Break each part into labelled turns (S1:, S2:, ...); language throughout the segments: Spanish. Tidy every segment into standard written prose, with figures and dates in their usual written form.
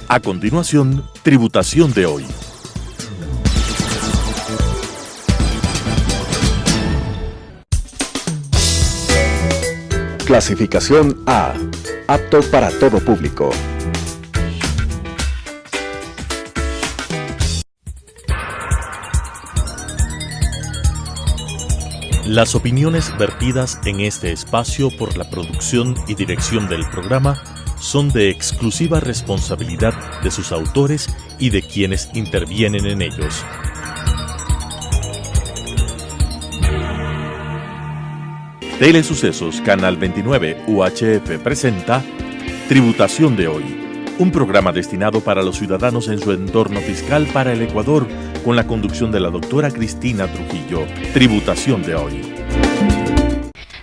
S1: A continuación, Tributación de hoy.
S2: Clasificación A. Apto para todo público.
S1: Las opiniones vertidas en este espacio por la producción y dirección del programa son de exclusiva responsabilidad de sus autores y de quienes intervienen en ellos. Telesucesos Canal 29 UHF presenta Tributación de hoy, un programa destinado para los ciudadanos en su entorno fiscal para el Ecuador, con la conducción de la doctora Cristina Trujillo. Tributación de hoy.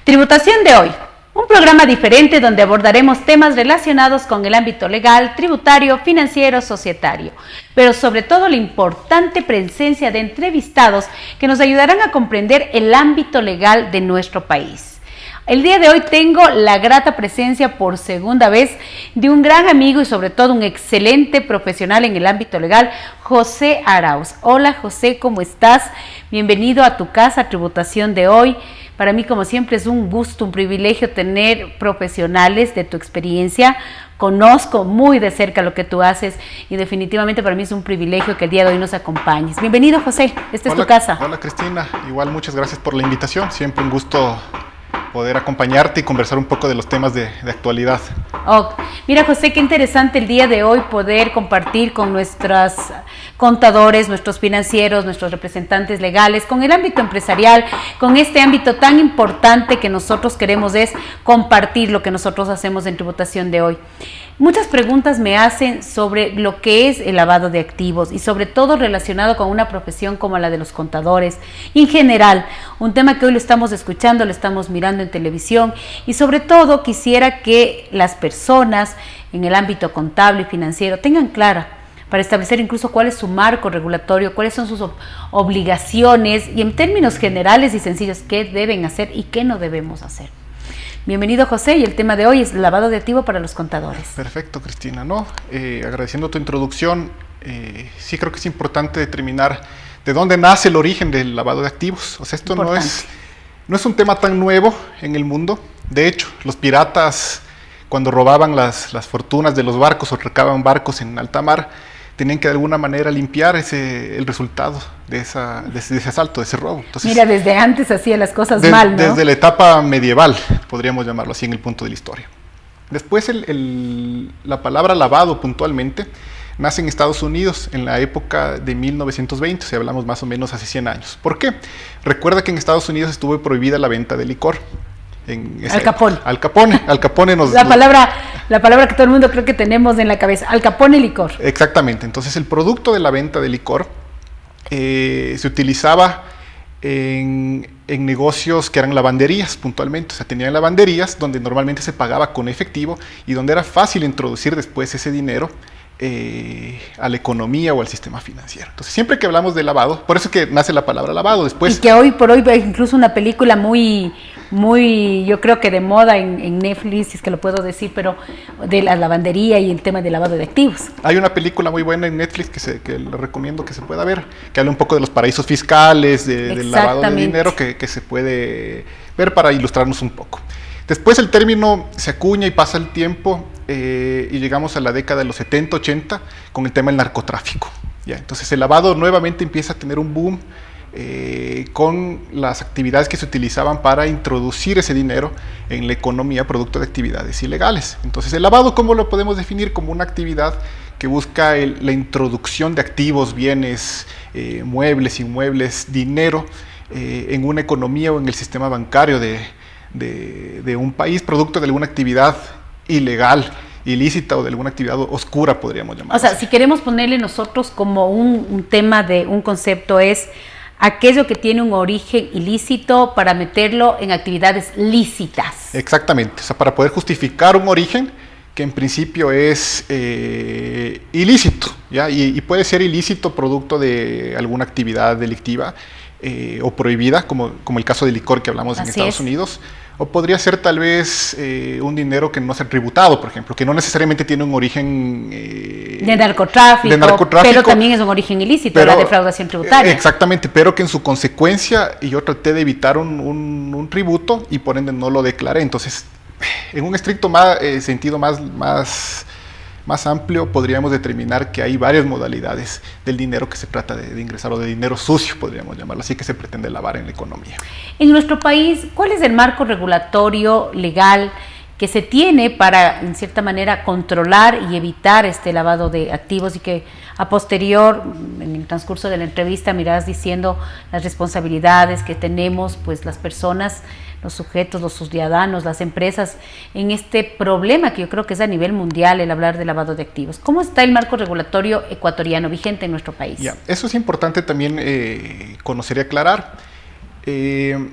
S3: Tributación de hoy, un programa diferente donde abordaremos temas relacionados con el ámbito legal, tributario, financiero, societario, pero sobre todo la importante presencia de entrevistados que nos ayudarán a comprender el ámbito legal de nuestro país. El día de hoy tengo la grata presencia por segunda vez de un gran amigo y sobre todo un excelente profesional en el ámbito legal, José Arauz. Hola José, ¿cómo estás? Bienvenido a tu casa, Tributación de hoy. Para mí, como siempre, es un gusto, un privilegio tener profesionales de tu experiencia. Conozco muy de cerca lo que tú haces y definitivamente para mí es un privilegio que el día de hoy nos acompañes. Bienvenido, José. Esta es tu casa.
S4: Hola, Cristina. Igual, muchas gracias por la invitación. Siempre un gusto poder acompañarte y conversar un poco de los temas de actualidad.
S3: Mira, José, qué interesante el día de hoy poder compartir con nuestros contadores, nuestros financieros, nuestros representantes legales, con el ámbito empresarial, con este ámbito tan importante que nosotros queremos es compartir lo que nosotros hacemos en Tributación de hoy. Muchas preguntas me hacen sobre lo que es el lavado de activos y sobre todo relacionado con una profesión como la de los contadores. Y en general, un tema que hoy lo estamos escuchando, lo estamos mirando en televisión y sobre todo quisiera que las personas en el ámbito contable y financiero tengan clara para establecer incluso cuál es su marco regulatorio, cuáles son sus obligaciones y en términos generales y sencillos qué deben hacer y qué no debemos hacer. Bienvenido, José, y el tema de hoy es lavado de activo para los contadores.
S4: Perfecto, Cristina. Agradeciendo tu introducción, sí creo que es importante determinar de dónde nace el origen del lavado de activos. O sea, esto no es un tema tan nuevo en el mundo. De hecho, los piratas, cuando robaban las fortunas de los barcos o recaban barcos en alta mar, tenían que de alguna manera limpiar el resultado de ese asalto, de ese robo. Entonces,
S3: mira, desde antes hacía las cosas mal, ¿no?
S4: Desde la etapa medieval, podríamos llamarlo así en el punto de la historia. Después la palabra lavado puntualmente nace en Estados Unidos en la época de 1920, si hablamos más o menos hace 100 años. ¿Por qué? Recuerda que en Estados Unidos estuvo prohibida la venta de licor. Al Capone nos... La
S3: palabra que todo el mundo creo que tenemos en la cabeza, Al Capone licor.
S4: Exactamente, entonces el producto de la venta de licor se utilizaba en negocios que eran lavanderías puntualmente, o sea, tenían lavanderías donde normalmente se pagaba con efectivo y donde era fácil introducir después ese dinero a la economía o al sistema financiero. Entonces, siempre que hablamos de lavado, por eso es que nace la palabra lavado. Después,
S3: y que hoy por hoy hay incluso una película muy, yo creo que de moda en Netflix, si es que lo puedo decir, pero de la lavandería y el tema del lavado de activos.
S4: Hay una película muy buena en Netflix que le recomiendo que se pueda ver, que habla un poco de los paraísos fiscales, del lavado de dinero, que se puede ver para ilustrarnos un poco. Después el término se acuña y pasa el tiempo y llegamos a la década de los 70, 80 con el tema del narcotráfico. ¿Ya? Entonces el lavado nuevamente empieza a tener un boom con las actividades que se utilizaban para introducir ese dinero en la economía producto de actividades ilegales. Entonces el lavado, ¿cómo lo podemos definir? Como una actividad que busca la introducción de activos, bienes, muebles, inmuebles, dinero en una economía o en el sistema bancario de un país producto de alguna actividad ilegal, ilícita o de alguna actividad oscura, podríamos llamar.
S3: O sea, si queremos ponerle nosotros como un tema de un concepto es aquello que tiene un origen ilícito para meterlo en actividades lícitas.
S4: Exactamente, o sea, para poder justificar un origen que en principio es ilícito, ¿ya? Y puede ser ilícito producto de alguna actividad delictiva o prohibida, como el caso del licor que hablamos en Estados Unidos, o podría ser tal vez un dinero que no sea tributado, por ejemplo, que no necesariamente tiene un origen
S3: de narcotráfico, pero también es un origen ilícito, la defraudación tributaria.
S4: Exactamente, pero que en su consecuencia yo traté de evitar un tributo y por ende no lo declaré. Entonces, en un estricto sentido más amplio, podríamos determinar que hay varias modalidades del dinero que se trata de ingresar, o de dinero sucio, podríamos llamarlo así, que se pretende lavar en la economía.
S3: En nuestro país, ¿cuál es el marco regulatorio legal que se tiene para, en cierta manera, controlar y evitar este lavado de activos, y que a posterior, en el transcurso de la entrevista, mirás diciendo las responsabilidades que tenemos, pues las personas, los sujetos, los ciudadanos, las empresas, en este problema que yo creo que es a nivel mundial el hablar de lavado de activos? ¿Cómo está el marco regulatorio ecuatoriano vigente en nuestro país?
S4: Eso es importante también conocer y aclarar. El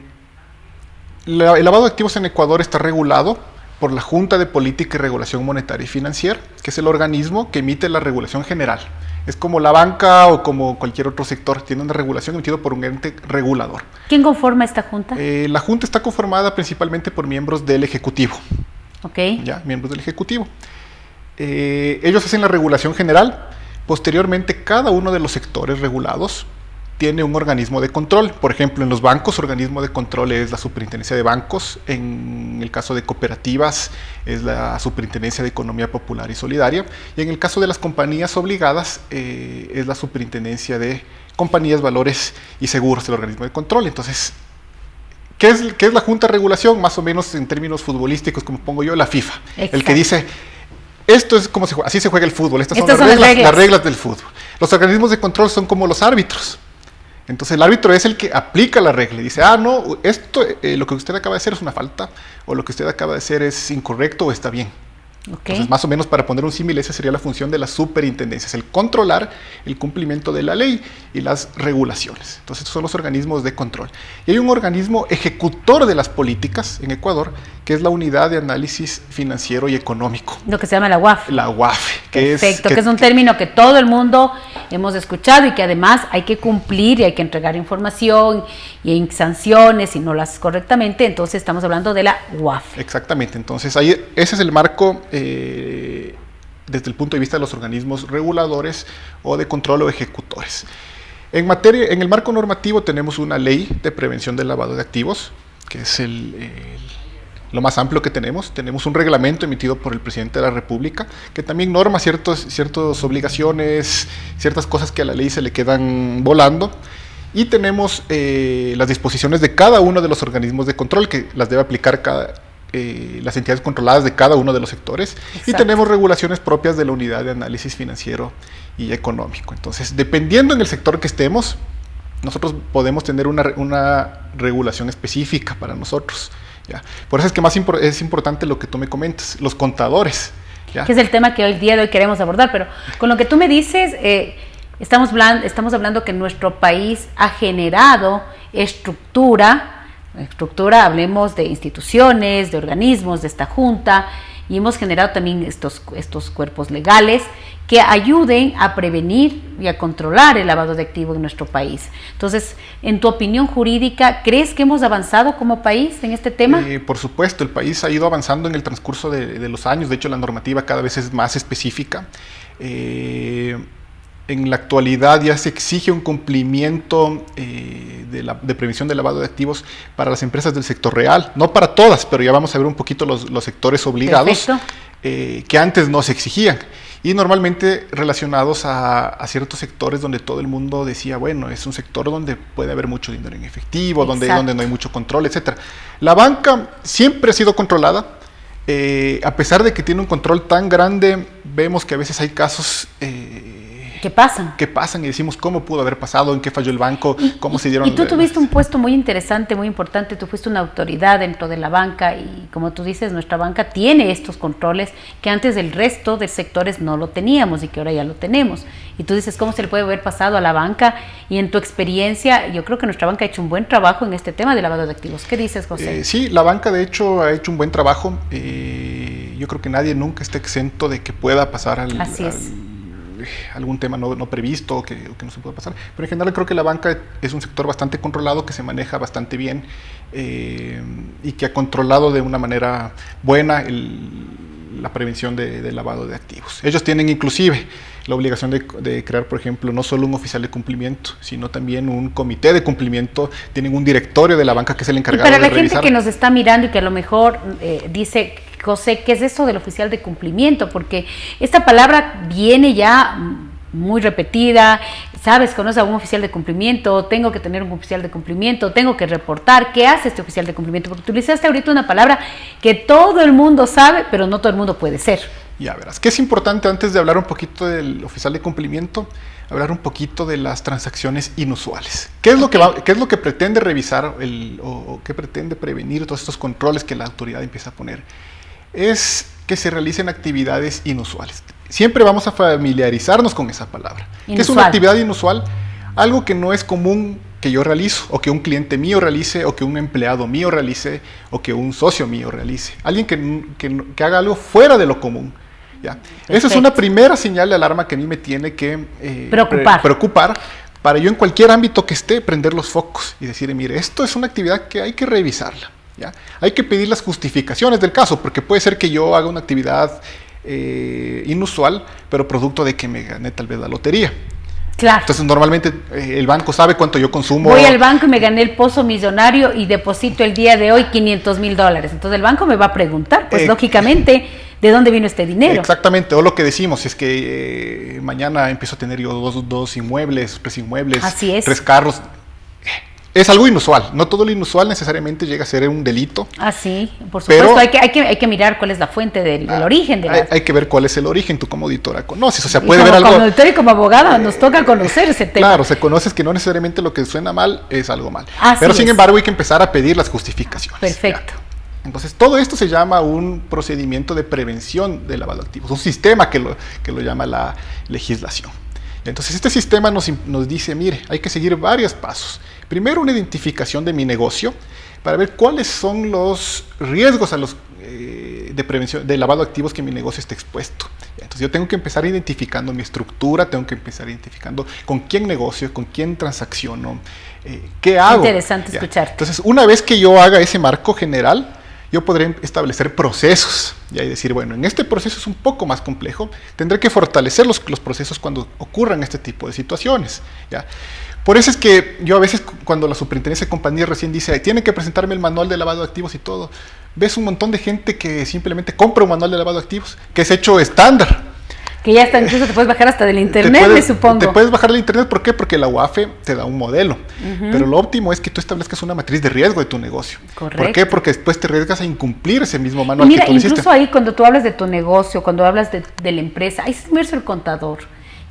S4: lavado de activos en Ecuador está regulado por la Junta de Política y Regulación Monetaria y Financiera, que es el organismo que emite la regulación general. Es como la banca o como cualquier otro sector, tiene una regulación emitida por un ente regulador.
S3: ¿Quién conforma esta junta?
S4: La junta está conformada principalmente por miembros del Ejecutivo. Miembros del Ejecutivo. Ellos hacen la regulación general. Posteriormente, cada uno de los sectores regulados tiene un organismo de control. Por ejemplo, en los bancos, organismo de control es la Superintendencia de Bancos. En el caso de cooperativas, es la Superintendencia de Economía Popular y Solidaria. Y en el caso de las compañías obligadas, es la Superintendencia de Compañías, Valores y Seguros, el organismo de control. Entonces, ¿qué es la Junta de Regulación? Más o menos en términos futbolísticos, como pongo yo, la FIFA. Exacto. El que dice, esto es como así se juega el fútbol, estas son las reglas del fútbol. Los organismos de control son como los árbitros. Entonces el árbitro es el que aplica la regla y dice, no, esto, lo que usted acaba de hacer es una falta, o lo que usted acaba de hacer es incorrecto o está bien. Entonces, más o menos, para poner un símil, esa sería la función de las superintendencias, el controlar el cumplimiento de la ley y las regulaciones. Entonces, estos son los organismos de control. Y hay un organismo ejecutor de las políticas en Ecuador, que es la Unidad de Análisis Financiero y Económico.
S3: Lo que se llama la UAF.
S4: La UAF.
S3: Que es un término que todo el mundo hemos escuchado y que además hay que cumplir y hay que entregar información y hay sanciones si no las haces correctamente. Entonces, estamos hablando de la UAF.
S4: Exactamente. Entonces, ese es el marco desde el punto de vista de los organismos reguladores o de control o ejecutores. En el marco normativo tenemos una ley de prevención del lavado de activos, que es lo más amplio que tenemos. Tenemos un reglamento emitido por el presidente de la República, que también norma ciertas obligaciones, ciertas cosas que a la ley se le quedan volando. Y tenemos las disposiciones de cada uno de los organismos de control, que las debe aplicar las entidades controladas de cada uno de los sectores. Exacto. Y tenemos regulaciones propias de la Unidad de Análisis Financiero y Económico. Entonces, dependiendo en el sector que estemos, nosotros podemos tener una regulación específica para nosotros. ¿Ya? Por eso es que es importante lo que tú me comentas, los contadores. ¿Ya?
S3: Que es el tema que hoy día de hoy queremos abordar, pero con lo que tú me dices, estamos hablando que nuestro país ha generado estructura, hablemos de instituciones, de organismos, de esta junta, y hemos generado también estos cuerpos legales que ayuden a prevenir y a controlar el lavado de activos en nuestro país. Entonces, en tu opinión jurídica, ¿crees que hemos avanzado como país en este tema?
S4: Por supuesto, el país ha ido avanzando en el transcurso de los años. De hecho, la normativa cada vez es más específica. En la actualidad ya se exige un cumplimiento de prevención del lavado de activos para las empresas del sector real, no para todas, pero ya vamos a ver un poquito los sectores obligados que antes no se exigían, y normalmente relacionados a ciertos sectores donde todo el mundo decía, bueno, es un sector donde puede haber mucho dinero en efectivo, donde no hay mucho control, etc. La banca siempre ha sido controlada. A pesar de que tiene un control tan grande, vemos que a veces hay casos
S3: ¿qué pasan?
S4: Que pasan y decimos, ¿cómo pudo haber pasado? ¿En qué falló el banco? ¿Cómo se dieron?
S3: Y tú tuviste un puesto muy interesante, muy importante. Tú fuiste una autoridad dentro de la banca y, como tú dices, nuestra banca tiene estos controles que antes del resto de sectores no lo teníamos y que ahora ya lo tenemos. Y tú dices, ¿cómo se le puede haber pasado a la banca? Y en tu experiencia, yo creo que nuestra banca ha hecho un buen trabajo en este tema de lavado de activos. ¿Qué dices, José?
S4: Sí, la banca de hecho ha hecho un buen trabajo. Yo creo que nadie nunca está exento de que pueda pasar algún tema no previsto o que no se puede pasar, pero en general creo que la banca es un sector bastante controlado, que se maneja bastante bien y que ha controlado de una manera buena la prevención de lavado de activos. Ellos tienen inclusive la obligación de crear, por ejemplo, no solo un oficial de cumplimiento, sino también un comité de cumplimiento. Tienen un directorio de la banca que es el encargado de revisar.
S3: Y para la gente que nos está mirando y que a lo mejor dice, José, ¿qué es eso del oficial de cumplimiento? Porque esta palabra viene ya muy repetida, ¿sabes? ¿Conoces a un oficial de cumplimiento? Tengo que tener un oficial de cumplimiento, tengo que reportar. ¿Qué hace este oficial de cumplimiento? Porque utilizaste ahorita una palabra que todo el mundo sabe, pero no todo el mundo puede ser.
S4: Ya verás, ¿qué es importante antes de hablar un poquito del oficial de cumplimiento? Hablar un poquito de las transacciones inusuales. ¿Qué es lo que pretende revisar o qué pretende prevenir todos estos controles que la autoridad empieza a poner? Es que se realicen actividades inusuales. Siempre vamos a familiarizarnos con esa palabra.
S3: Inusual.
S4: ¿Qué es una actividad inusual? Algo que no es común que yo realizo, o que un cliente mío realice, o que un empleado mío realice, o que un socio mío realice. Alguien que haga algo fuera de lo común. ¿Ya? Esa es una primera señal de alarma que a mí me tiene que preocupar para yo en cualquier ámbito que esté prender los focos y decir, mire, esto es una actividad que hay que revisarla. ¿Ya? Hay que pedir las justificaciones del caso, porque puede ser que yo haga una actividad inusual, pero producto de que me gané tal vez la lotería.
S3: Claro.
S4: Entonces normalmente el banco sabe cuánto yo consumo.
S3: Voy al banco y me gané el pozo millonario y deposito el día de hoy $500,000. Entonces el banco me va a preguntar, pues lógicamente, ¿de dónde vino este dinero?
S4: Exactamente, o lo que decimos, es que mañana empiezo a tener yo dos inmuebles, 3 inmuebles,
S3: Así es.
S4: 3 carros. Es algo inusual, no todo lo inusual necesariamente llega a ser un delito.
S3: Ah, sí, por supuesto,
S4: pero
S3: hay que mirar cuál es la fuente del origen.
S4: Hay que ver cuál es el origen, tú como auditora conoces, o sea,
S3: y
S4: puede
S3: como
S4: ver algo...
S3: Como auditora y como abogada nos toca conocer ese tema.
S4: Claro, se conoce que no necesariamente lo que suena mal es algo mal.
S3: Así
S4: pero sin
S3: es.
S4: embargo hay que empezar a pedir las justificaciones.
S3: Perfecto.
S4: ¿Ya? Entonces todo esto se llama un procedimiento de prevención de lavado de activos, un sistema que lo llama la legislación. Entonces este sistema nos dice, mire, hay que seguir varios pasos. Primero, una identificación de mi negocio para ver cuáles son los riesgos de prevención de lavado de activos que mi negocio esté expuesto. Entonces yo tengo que empezar identificando mi estructura, tengo que empezar identificando con quién negocio, con quién transacciono, qué hago.
S3: Interesante escucharte.
S4: Entonces una vez que yo haga ese marco general, yo podré establecer procesos y decir, bueno, en este proceso es un poco más complejo, tendré que fortalecer los procesos cuando ocurran este tipo de situaciones. ¿Ya? Por eso es que yo a veces cuando la superintendencia de compañías recién dice, tienen que presentarme el manual de lavado de activos y todo, ves un montón de gente que simplemente compra un manual de lavado de activos, que es hecho estándar.
S3: Que ya está, incluso te puedes bajar hasta del internet, me supongo.
S4: Te puedes bajar del internet, ¿por qué? Porque la UAFE te da un modelo. Pero lo óptimo es que tú establezcas una matriz de riesgo de tu negocio.
S3: Correcto.
S4: ¿Por qué? Porque después te arriesgas a incumplir ese mismo manual
S3: Mira,
S4: que tú hiciste.
S3: incluso ahí cuando tú hablas de tu negocio, cuando hablas de la empresa, ahí se inmerso el contador.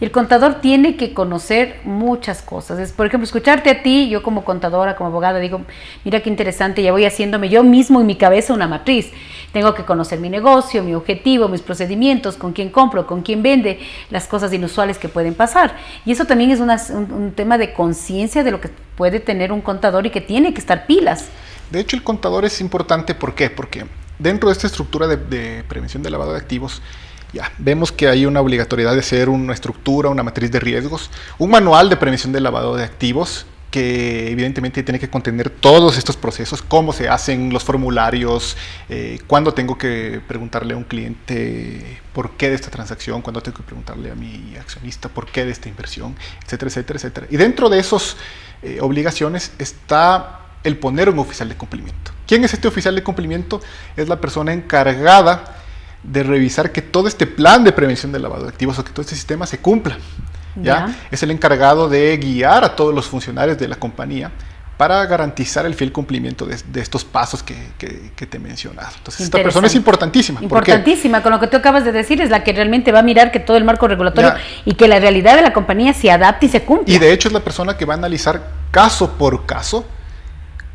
S3: Y el contador tiene que conocer muchas cosas. Por ejemplo, escucharte a ti, yo como contadora, como abogada, digo, mira qué interesante, ya voy haciéndome yo mismo en mi cabeza una matriz. Tengo que conocer mi negocio, mi objetivo, mis procedimientos, con quién compro, con quién vende, las cosas inusuales que pueden pasar. Y eso también es un tema de conciencia de lo que puede tener un contador y que tiene que estar pilas.
S4: De hecho, el contador es importante, ¿por qué? Porque dentro de esta estructura de prevención de lavado de activos, ya vemos que hay una obligatoriedad de hacer una estructura, una matriz de riesgos, un manual de prevención de lavado de activos que evidentemente tiene que contener todos estos procesos, cómo se hacen los formularios, cuándo tengo que preguntarle a un cliente por qué de esta transacción, cuándo tengo que preguntarle a mi accionista por qué de esta inversión, etcétera, etcétera, etcétera. Y dentro de esas obligaciones está el poner un oficial de cumplimiento. ¿Quién es este oficial de cumplimiento? Es la persona encargada de revisar que todo este plan de prevención del lavado de activos o que todo este sistema se cumpla. ¿Ya? Es el encargado de guiar a todos los funcionarios de la compañía para garantizar el fiel cumplimiento de estos pasos que te he mencionado. Entonces esta persona es importantísima.
S3: Importantísima, con lo que tú acabas de decir, es la que realmente va a mirar que todo el marco regulatorio y que la realidad de la compañía se adapte y se cumpla.
S4: Y de hecho es la persona que va a analizar caso por caso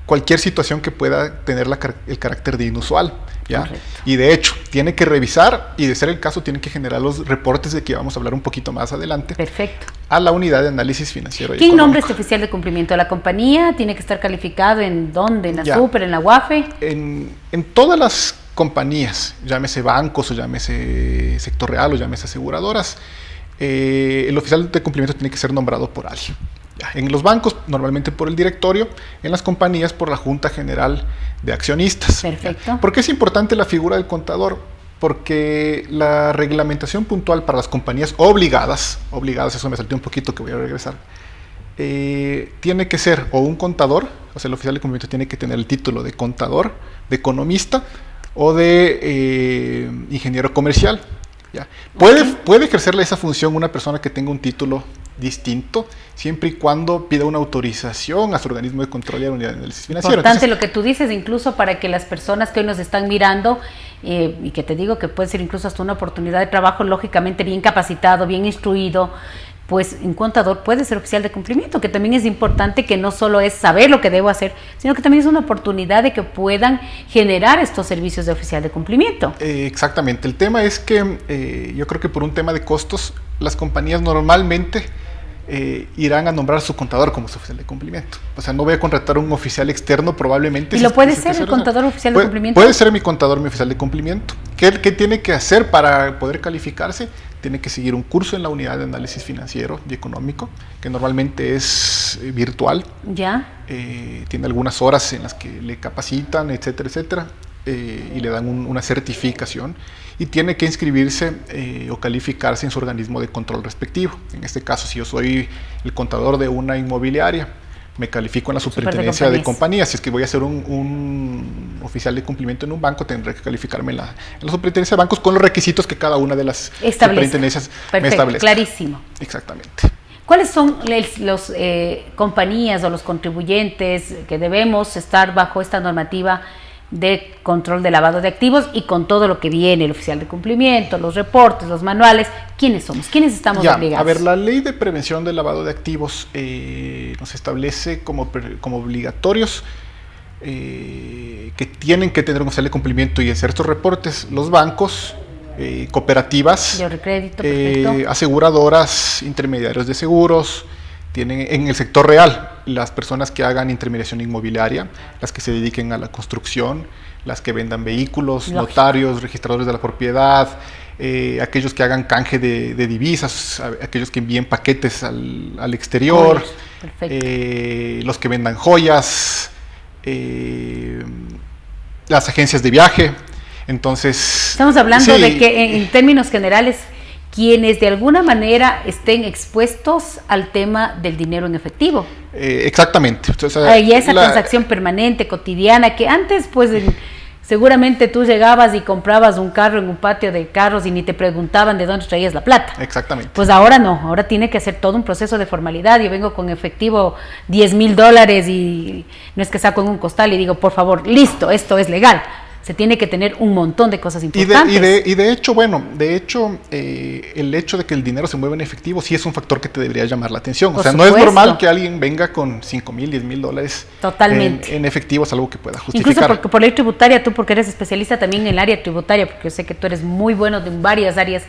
S4: cualquier situación que pueda tener el carácter de inusual. ¿Ya? Y de hecho, tiene que revisar y de ser el caso tiene que generar los reportes de que vamos a hablar un poquito más adelante.
S3: Perfecto.
S4: A la unidad de análisis financiero y
S3: ¿Quién
S4: económico.
S3: nombra este oficial de cumplimiento? ¿La compañía? ¿Tiene que estar calificado en dónde? ¿En la Super? ¿En la UAFE?
S4: En todas las compañías, llámese bancos o llámese sector real o llámese aseguradoras, el oficial de cumplimiento tiene que ser nombrado por alguien. En los bancos, normalmente por el directorio, en las compañías por la Junta General de Accionistas.
S3: Perfecto.
S4: ¿Por qué es importante la figura del contador? porque la reglamentación puntual para las compañías obligadas, eso me salté un poquito que voy a regresar, tiene que ser o un contador, o sea, el oficial de cumplimiento tiene que tener el título de contador, de economista o de ingeniero comercial. ¿Ya? Puede ejercerle esa función una persona que tenga un título distinto, siempre y cuando pida una autorización a su organismo de control y a la unidad de análisis financiero.
S3: Importante lo que tú dices, incluso para que las personas que hoy nos están mirando, y que te digo que puede ser incluso hasta una oportunidad de trabajo, lógicamente bien capacitado, bien instruido, pues un contador puede ser oficial de cumplimiento, que también es importante, que no solo es saber lo que debo hacer, sino que también es una oportunidad de que puedan generar estos servicios de oficial de cumplimiento.
S4: Exactamente, el tema es que yo creo que por un tema de costos, las compañías normalmente irán a nombrar a su contador como su oficial de cumplimiento. O sea, no voy a contratar un oficial externo probablemente.
S3: ¿Y lo puede ser el contador oficial de cumplimiento?
S4: Puede ser mi contador, mi oficial de cumplimiento. ¿Qué tiene que hacer para poder calificarse? Tiene que seguir un curso en la unidad de análisis financiero y económico, que normalmente es virtual.
S3: Ya.
S4: Tiene algunas horas en las que le capacitan, etcétera, etcétera, y le dan una certificación. Y tiene que inscribirse o calificarse en su organismo de control respectivo. En este caso, si yo soy el contador de una inmobiliaria, me califico en la superintendencia de compañías. Si es que voy a ser un oficial de cumplimiento en un banco, tendré que calificarme en la superintendencia de bancos con los requisitos que cada una de las superintendencias me establezca.
S3: Clarísimo.
S4: Exactamente.
S3: ¿Cuáles son las compañías o los contribuyentes que debemos estar bajo esta normativa de control de lavado de activos y con todo lo que viene, el oficial de cumplimiento, los reportes, los manuales? ¿Quiénes somos? ¿Quiénes estamos obligados?
S4: A ver, la ley de prevención del lavado de activos nos establece como obligatorios que tienen que tener un oficial de cumplimiento y hacer estos reportes los bancos, cooperativas, aseguradoras, intermediarios de seguros. Tienen en el sector real las personas que hagan intermediación inmobiliaria, las que se dediquen a la construcción, las que vendan vehículos, notarios, registradores de la propiedad, aquellos que hagan canje de divisas, aquellos que envíen paquetes al exterior, los que vendan joyas, las agencias de viaje. Entonces,
S3: estamos hablando de que en términos generales, quienes de alguna manera estén expuestos al tema del dinero en efectivo.
S4: Exactamente.
S3: Y esa transacción permanente, cotidiana, que antes pues seguramente tú llegabas y comprabas un carro en un patio de carros y ni te preguntaban de dónde traías la plata.
S4: Exactamente.
S3: Pues ahora no, ahora tiene que hacer todo un proceso de formalidad. Yo vengo con efectivo $10,000 y no es que saco en un costal y digo, por favor, listo, esto es legal. Se tiene que tener un montón de cosas importantes.
S4: De hecho, el hecho de que el dinero se mueva en efectivo sí es un factor que te debería llamar la atención. O sea, no es normal que alguien venga con $5,000, $10,000
S3: totalmente
S4: en efectivo, es algo que pueda justificar.
S3: Incluso porque por ley tributaria, tú porque eres especialista también en el área tributaria, porque yo sé que tú eres muy bueno en varias áreas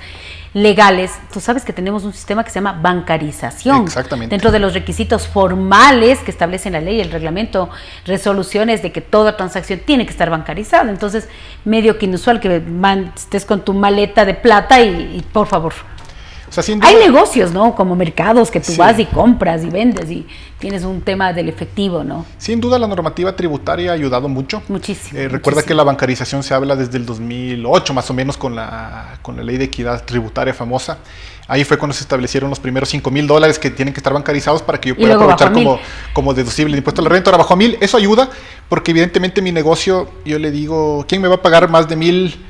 S3: legales, tú sabes que tenemos un sistema que se llama bancarización.
S4: Exactamente.
S3: Dentro de los requisitos formales que establece la ley, el reglamento, resoluciones de que toda transacción tiene que estar bancarizada. Entonces, medio que inusual que estés con tu maleta de plata y por favor.
S4: O sea, sin duda,
S3: hay negocios, ¿no? Como mercados que tú vas y compras y vendes y tienes un tema del efectivo, ¿no?
S4: Sin duda la normativa tributaria ha ayudado mucho.
S3: Muchísimo.
S4: Recuerda que la bancarización se habla desde el 2008 más o menos con la ley de equidad tributaria famosa. Ahí fue cuando se establecieron los primeros $5,000 que tienen que estar bancarizados para que yo pueda aprovechar como deducible el impuesto a la renta. Ahora bajó a 1,000. Eso ayuda porque evidentemente mi negocio, yo le digo, ¿quién me va a pagar más de 1,000?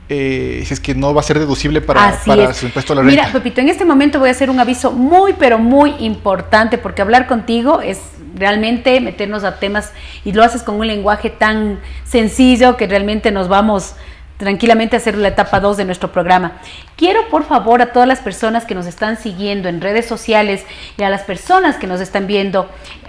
S4: Si es que no va a ser deducible para su impuesto a la renta.
S3: Mira, Pepito, en este momento voy a hacer un aviso muy, pero muy importante, porque hablar contigo es realmente meternos a temas y lo haces con un lenguaje tan sencillo que realmente nos vamos tranquilamente a hacer la etapa 2 de nuestro programa. Quiero, por favor, a todas las personas que nos están siguiendo en redes sociales y a las personas que nos están viendo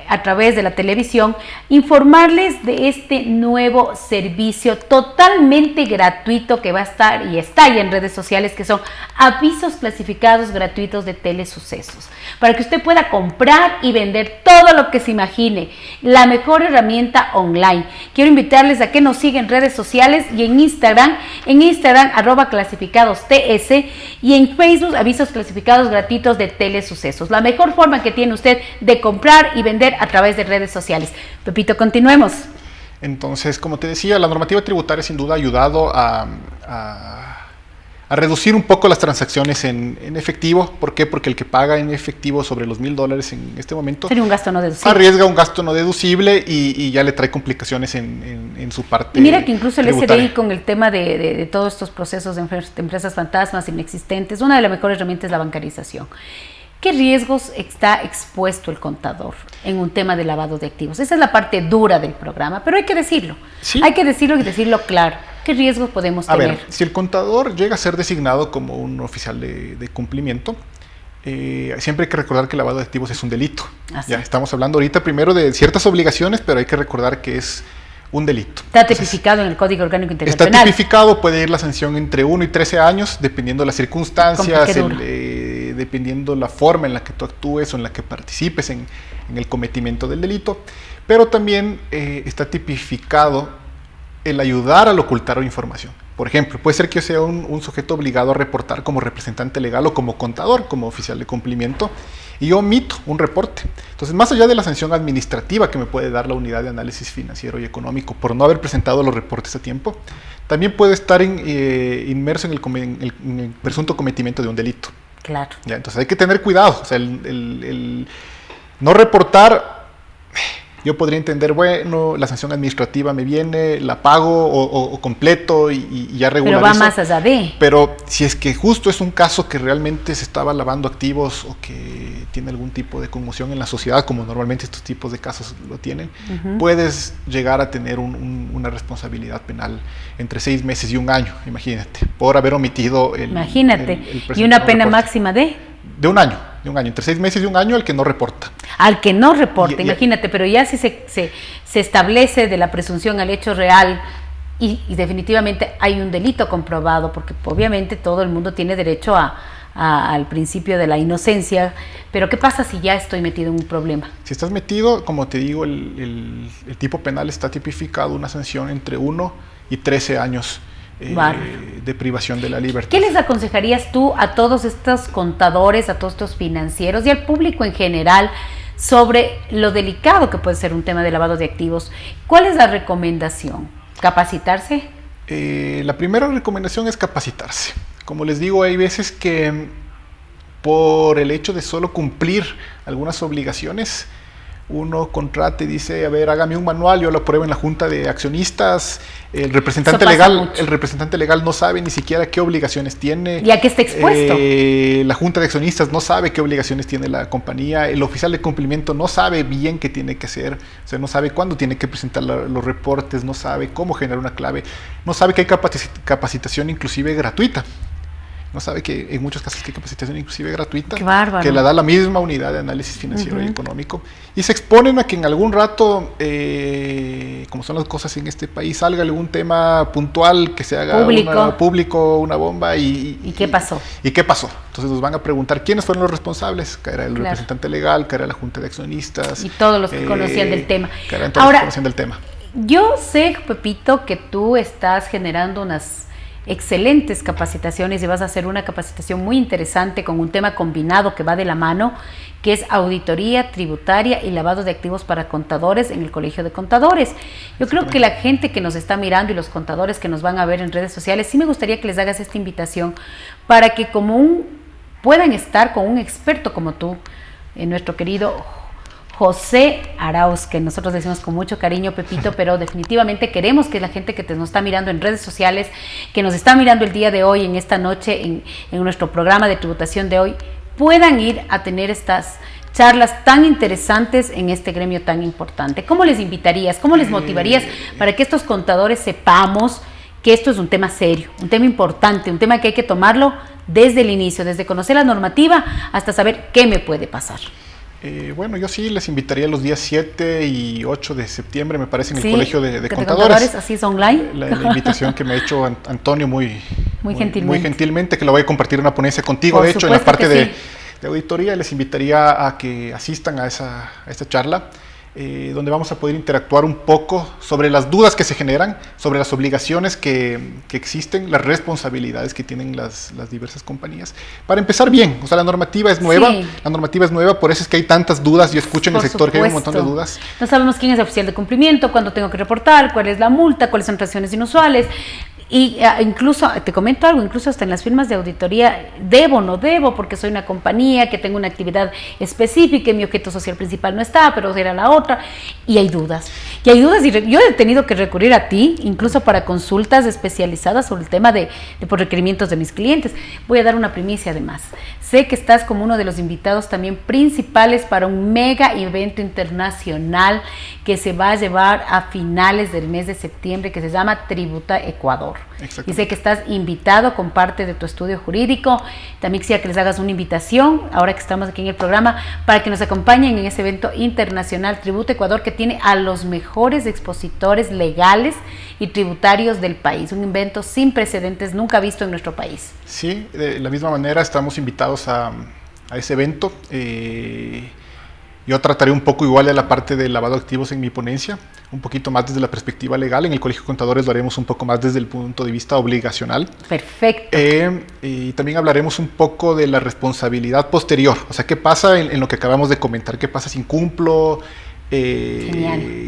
S3: a través de la televisión, informarles de este nuevo servicio totalmente gratuito que va a estar y está ya en redes sociales, que son avisos clasificados gratuitos de Telesucesos, para que usted pueda comprar y vender todo lo que se imagine, la mejor herramienta online. Quiero invitarles a que nos sigan en redes sociales y en Instagram @clasificadosTS y en Facebook avisos clasificados gratuitos de Telesucesos. La mejor forma que tiene usted de comprar y vender a través de redes sociales. Pepito, continuemos.
S4: Entonces, como te decía, la normativa tributaria sin duda ha ayudado a reducir un poco las transacciones en efectivo. ¿Por qué? Porque el que paga en efectivo sobre los $1,000 en este momento
S3: sería un gasto no deducible.
S4: Arriesga un gasto no deducible y ya le trae complicaciones en su parte.
S3: Y mira que incluso el
S4: tributaria.
S3: SDI con el tema de todos estos procesos de empresas fantasmas inexistentes, una de las mejores herramientas es la bancarización. ¿Qué riesgos está expuesto el contador en un tema de lavado de activos? Esa es la parte dura del programa, pero hay que decirlo. Sí. Hay que decirlo y decirlo claro. ¿Qué riesgos podemos tener?
S4: A ver, si el contador llega a ser designado como un oficial de cumplimiento, siempre hay que recordar que el lavado de activos es un delito. Ya estamos hablando ahorita primero de ciertas obligaciones, pero hay que recordar que es un delito.
S3: Está tipificado en el Código Orgánico Integral Penal.
S4: Está tipificado, puede ir la sanción entre 1 y 13 años, dependiendo de las circunstancias, dependiendo la forma en la que tú actúes o en la que participes en el cometimiento del delito, pero también está tipificado el ayudar al ocultar información. Por ejemplo, puede ser que yo sea un sujeto obligado a reportar como representante legal o como contador, como oficial de cumplimiento, y yo omito un reporte. Entonces, más allá de la sanción administrativa que me puede dar la unidad de análisis financiero y económico por no haber presentado los reportes a tiempo, también puede estar inmerso en el presunto cometimiento de un delito.
S3: Claro.
S4: Ya, entonces hay que tener cuidado. O sea, el no reportar, yo podría entender, bueno, la sanción administrativa me viene, la pago o completo y ya regularizo.
S3: Pero va más allá de.
S4: Pero si es que justo es un caso que realmente se estaba lavando activos o que tiene algún tipo de conmoción en la sociedad, como normalmente estos tipos de casos lo tienen, puedes llegar a tener una responsabilidad penal entre 6 meses y 1 año, imagínate, por haber omitido el
S3: y una pena máxima de
S4: 1 año. Entre 6 meses y 1 año al que no reporta.
S3: Al que no reporta, imagínate, pero ya si se establece de la presunción al hecho real y definitivamente hay un delito comprobado, porque obviamente todo el mundo tiene derecho al principio de la inocencia, pero ¿qué pasa si ya estoy metido en un problema?
S4: Si estás metido, como te digo, el tipo penal está tipificado una sanción entre 1 y 13 años. De privación de la libertad.
S3: ¿Qué les aconsejarías tú a todos estos contadores, a todos estos financieros y al público en general sobre lo delicado que puede ser un tema de lavado de activos? ¿Cuál es la recomendación? ¿Capacitarse?
S4: La primera recomendación es capacitarse. Como les digo, hay veces que por el hecho de solo cumplir algunas obligaciones, uno contrata y dice, a ver, hágame un manual, yo lo apruebo en la junta de accionistas, el representante legal no sabe ni siquiera qué obligaciones tiene.
S3: ¿Y a qué está expuesto?
S4: La junta de accionistas no sabe qué obligaciones tiene la compañía, el oficial de cumplimiento no sabe bien qué tiene que hacer, o sea, no sabe cuándo tiene que presentar los reportes, no sabe cómo generar una clave, no sabe que hay capacitación inclusive gratuita. No sabe que en muchos casos hay capacitación inclusive gratuita, que la da la misma unidad de análisis financiero y económico, y se exponen a que en algún rato, como son las cosas en este país, salga algún tema puntual que se haga público, una bomba
S3: ¿Y qué pasó?
S4: ¿Y qué pasó? Entonces nos van a preguntar quiénes fueron los responsables, que era el representante legal, que era la junta de accionistas.
S3: Y todos los que conocían del tema. Yo sé, Pepito, que tú estás generando unas excelentes capacitaciones y vas a hacer una capacitación muy interesante con un tema combinado que va de la mano, que es auditoría tributaria y lavado de activos para contadores en el Colegio de Contadores. Yo creo que la gente que nos está mirando y los contadores que nos van a ver en redes sociales, sí me gustaría que les hagas esta invitación para que puedan estar con un experto como tú, nuestro querido José Arauz, que nosotros decimos con mucho cariño, Pepito, pero definitivamente queremos que la gente que nos está mirando en redes sociales, que nos está mirando el día de hoy, en esta noche, en nuestro programa de tributación de hoy, puedan ir a tener estas charlas tan interesantes en este gremio tan importante. ¿Cómo les invitarías? ¿Cómo les motivarías para que estos contadores sepamos que esto es un tema serio, un tema importante, un tema que hay que tomarlo desde el inicio, desde conocer la normativa hasta saber qué me puede pasar?
S4: Bueno, yo sí les invitaría los días 7 y 8 de septiembre, me parece, en el Colegio de Contadores.
S3: Así es online.
S4: La invitación que me ha hecho Antonio muy gentilmente, que la voy a compartir en una ponencia contigo, por de hecho, en la parte de auditoría. Les invitaría a que asistan a esta charla, donde vamos a poder interactuar un poco sobre las dudas que se generan, sobre las obligaciones que existen, las responsabilidades que tienen las diversas compañías. Para empezar bien, o sea, la normativa es nueva, por eso es que hay tantas dudas. Yo escucho en el sector que hay un montón de dudas.
S3: No sabemos quién es el oficial de cumplimiento, cuándo tengo que reportar, cuál es la multa, cuáles son transacciones inusuales. Y incluso, te comento algo, incluso hasta en las firmas de auditoría, no debo, porque soy una compañía que tengo una actividad específica y mi objeto social principal no está, pero era la otra, y hay dudas. Y yo he tenido que recurrir a ti, incluso para consultas especializadas sobre el tema por requerimientos de mis clientes. Voy a dar una primicia además. Sé que estás como uno de los invitados también principales para un mega evento internacional que se va a llevar a finales del mes de septiembre, que se llama Tributa Ecuador. Y sé que estás invitado con parte de tu estudio jurídico. También quisiera que les hagas una invitación, ahora que estamos aquí en el programa, para que nos acompañen en ese evento internacional Tributa Ecuador, que tiene a los mejores expositores legales y tributarios del país. Un evento sin precedentes, nunca visto en nuestro país.
S4: Sí, de la misma manera estamos invitados a ese evento. Yo trataré un poco igual de la parte del lavado de activos en mi ponencia, un poquito más desde la perspectiva legal. En el Colegio de Contadores lo haremos un poco más desde el punto de vista obligacional.
S3: Perfecto.
S4: Y también hablaremos un poco de la responsabilidad posterior, o sea, qué pasa en lo que acabamos de comentar, qué pasa si incumplo,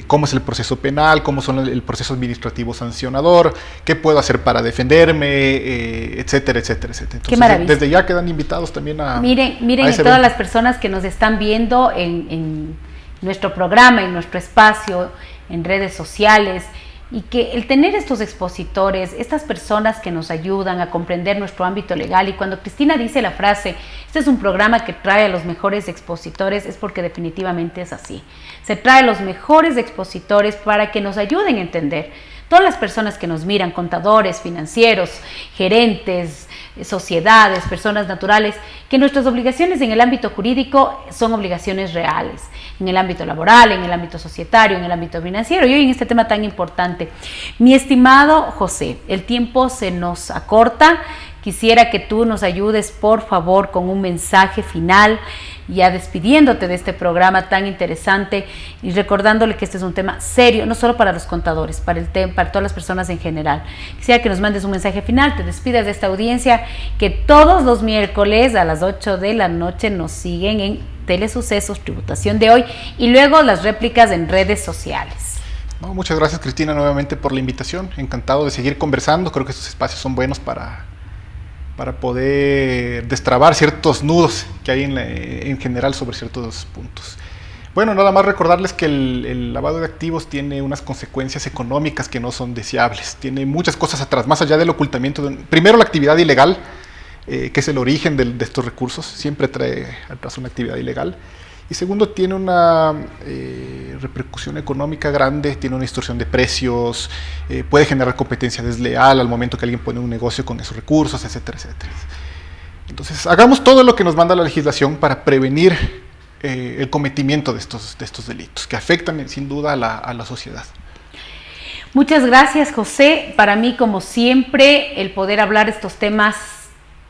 S4: cómo es el proceso penal, cómo son el proceso administrativo sancionador, qué puedo hacer para defenderme, etcétera, etcétera, etcétera. Entonces,
S3: qué maravilla.
S4: Desde ya quedan invitados también a
S3: Miren
S4: a
S3: a todas las personas que nos están viendo en nuestro programa, en nuestro espacio, en redes sociales, y que el tener estos expositores, estas personas que nos ayudan a comprender nuestro ámbito legal, y cuando Cristina dice la frase, este es un programa que trae a los mejores expositores, es porque definitivamente es así. Se trae a los mejores expositores para que nos ayuden a entender. Todas las personas que nos miran, contadores, financieros, gerentes, sociedades, personas naturales, que nuestras obligaciones en el ámbito jurídico son obligaciones reales, en el ámbito laboral, en el ámbito societario, en el ámbito financiero, y hoy en este tema tan importante. Mi estimado José, el tiempo se nos acorta. Quisiera que tú nos ayudes, por favor, con un mensaje final, ya despidiéndote de este programa tan interesante y recordándole que este es un tema serio, no solo para los contadores, para todas las personas en general. Quisiera que nos mandes un mensaje final, te despidas de esta audiencia, que todos los miércoles a las 8 de la noche nos siguen en Telesucesos, Tributación de Hoy, y luego las réplicas en redes sociales.
S4: No, muchas gracias, Cristina, nuevamente por la invitación. Encantado de seguir conversando. Creo que estos espacios son buenos para poder destrabar ciertos nudos que hay en general sobre ciertos puntos. Bueno, nada más recordarles que el lavado de activos tiene unas consecuencias económicas que no son deseables. Tiene muchas cosas atrás, más allá del ocultamiento. Primero, la actividad ilegal, que es el origen de estos recursos, siempre trae atrás una actividad ilegal. Y segundo, tiene una repercusión económica grande, tiene una distorsión de precios, puede generar competencia desleal al momento que alguien pone un negocio con esos recursos, etcétera, etcétera. Entonces, hagamos todo lo que nos manda la legislación para prevenir el cometimiento de estos delitos, que afectan sin duda a la sociedad.
S3: Muchas gracias, José. Para mí, como siempre, el poder hablar de estos temas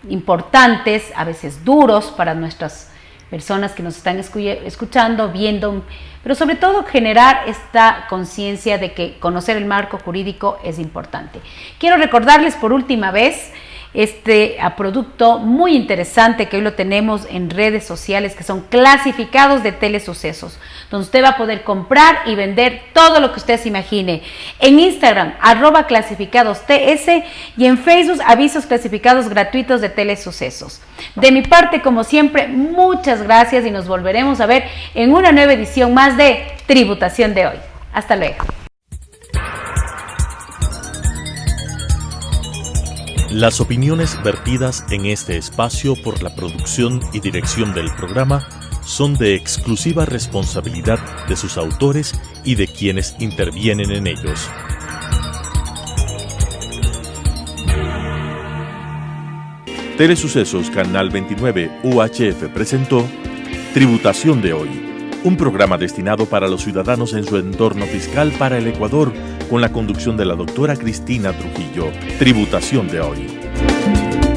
S3: importantes, a veces duros para nuestras personas que nos están escuchando, viendo, pero sobre todo generar esta conciencia de que conocer el marco jurídico es importante. Quiero recordarles por última vez este producto muy interesante que hoy lo tenemos en redes sociales, que son clasificados de Telesucesos, donde usted va a poder comprar y vender todo lo que usted se imagine. En Instagram, @clasificadosTS, y en Facebook, avisos clasificados gratuitos de Telesucesos. De mi parte, como siempre, muchas gracias y nos volveremos a ver en una nueva edición más de Tributación de Hoy. Hasta luego.
S1: Las opiniones vertidas en este espacio por la producción y dirección del programa son de exclusiva responsabilidad de sus autores y de quienes intervienen en ellos. Telesucesos Canal 29 UHF presentó Tributación de Hoy, un programa destinado para los ciudadanos en su entorno fiscal para el Ecuador, con la conducción de la doctora Cristina Trujillo. Tributación de Hoy.